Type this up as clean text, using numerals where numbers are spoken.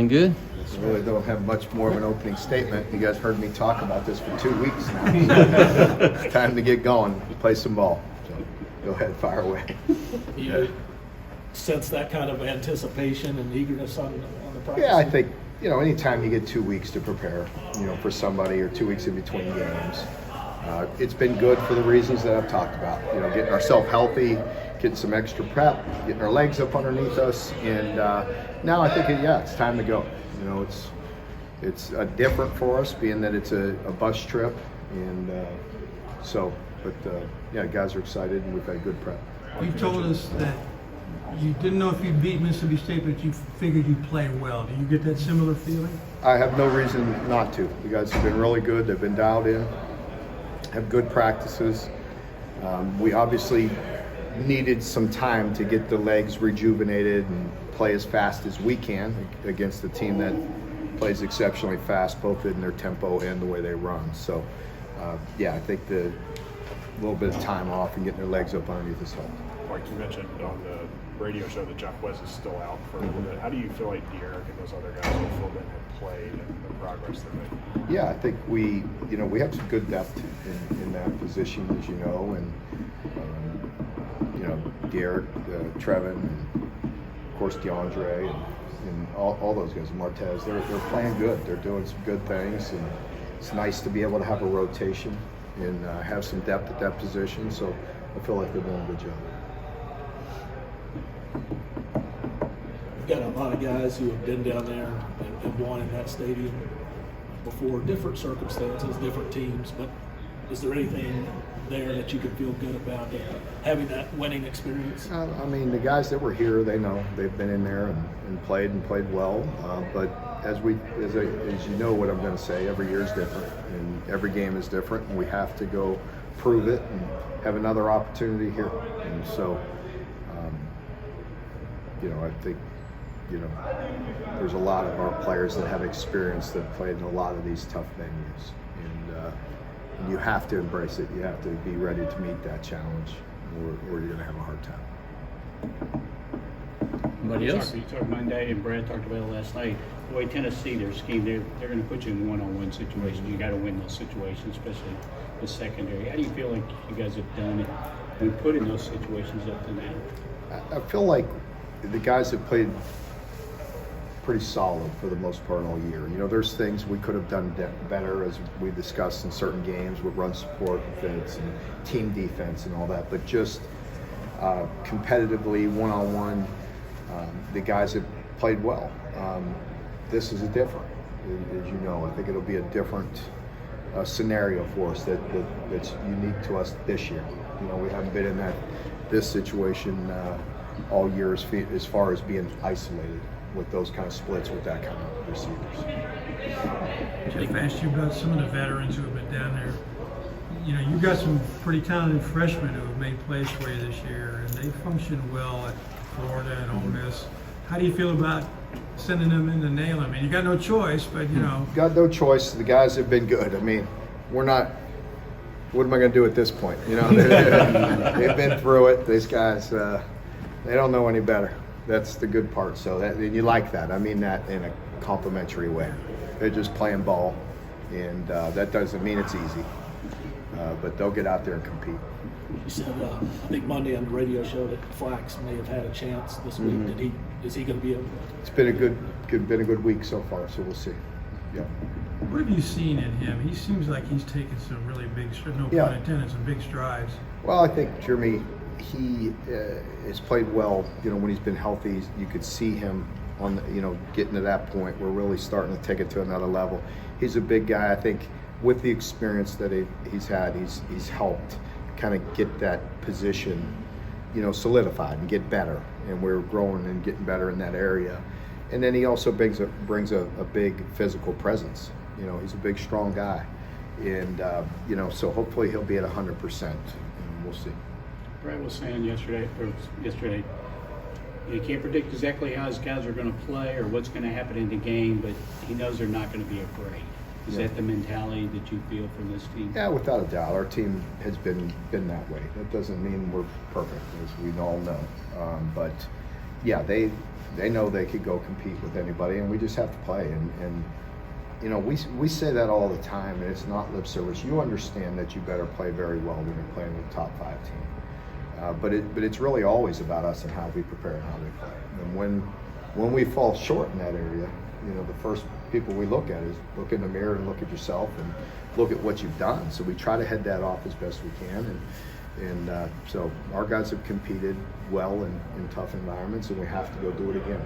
Good? I really don't have much more of an opening statement. You guys heard me talk about this for 2 weeks now. It's time to get going, play some ball. So go ahead, fire away. You sense that kind of anticipation and eagerness on the practice? Yeah, I think, anytime you get 2 weeks to prepare, for somebody or 2 weeks in between games, it's been good for the reasons that I've talked about. Getting ourselves healthy, getting some extra prep, getting our legs up underneath us, and now I think, it's time to go. It's different for us, being that it's a bus trip, and guys are excited, and we've had good prep. You told us that you didn't know if you'd beat Mississippi State, but you figured you'd play well. Do you get that similar feeling? I have no reason not to. The guys have been really good. They've been dialed in, have good practices. We obviously needed some time to get the legs rejuvenated and play as fast as we can against a team that plays exceptionally fast, both in their tempo and the way they run. So, I think the little bit of time off and getting their legs up underneath us helped. Like you mentioned on the radio show that Jeff West is still out for a little bit. How do you feel like Derek and those other guys who filled in have played and the progress they're making? Yeah, I think we have some good depth in that position, as you know, and Derek, Trevin, and of course DeAndre, and all those guys, Martez. They're playing good. They're doing some good things, and it's nice to be able to have a rotation and have some depth at that position. So I feel like they're doing a good job. We've got a lot of guys who have been down there and won in that stadium before, different circumstances, different teams, but is there anything there that you can feel good about having that winning experience? The guys that were here, they know they've been in there and played well. But as you know what I'm going to say, every year is different and every game is different, and we have to go prove it and have another opportunity here. And so, I think there's a lot of our players that have experience that played in a lot of these tough venues, and you have to embrace it. You have to be ready to meet that challenge, or you're going to have a hard time. Anybody else? You talked Monday, and Brad talked about it last night. The way Tennessee, their scheme, they're going to put you in one-on-one situations. You got to win those situations, especially the secondary. How do you feel like you guys have done it when put in those situations up to now? I feel like the guys have played pretty solid for the most part all year. There's things we could have done better, as we discussed in certain games, with run support and fits and team defense and all that. But just competitively, one-on-one, the guys have played well. This is different, as you know. I think it'll be a different scenario for us that's unique to us this year. We haven't been in this situation all year as far as being isolated with those kind of splits with that kind of receivers. Jeff asked you about some of the veterans who have been down there. You've got some pretty talented freshmen who have made plays for you this year, and they function well at Florida and Ole Miss. How do you feel about sending them in to nail them? You got no choice, but Got no choice. The guys have been good. We're not. What am I going to do at this point? They've been through it. These guys, they don't know any better. That's the good part. So you like that. I mean that in a complimentary way. They're just playing ball, and that doesn't mean it's easy. But they'll get out there and compete. You said, I think Monday on the radio show that Flax may have had a chance this week. Is he going to be able? It's been a good week so far. So we'll see. Yeah. What have you seen in him? He seems like he's taken some really big, no pun intended, some big strides. Well, I think Jeremy, he has played well. When he's been healthy, you could see him on getting to that point. We're really starting to take it to another level. He's a big guy. I think with the experience that he's had, he's helped kind of get that position, solidified and get better. And we're growing and getting better in that area. And then he also brings a big physical presence. He's a big, strong guy, and so hopefully he'll be at 100%, and we'll see. Brad was saying yesterday, you can't predict exactly how his guys are going to play or what's going to happen in the game, but he knows they're not going to be afraid. Is that the mentality that you feel from this team? Yeah, without a doubt. Our team has been that way. That doesn't mean we're perfect, as we all know. But yeah, they know they could go compete with anybody, and we just have to play. And you know, we say that all the time, and it's not lip service. You understand that you better play very well when you're playing with a top 5 team. But it's really always about us and how we prepare and how we play. And when we fall short in that area, you know, the first people we look at is look in the mirror and look at yourself and look at what you've done. So we try to head that off as best we can. And so our guys have competed well in tough environments, and we have to go do it again.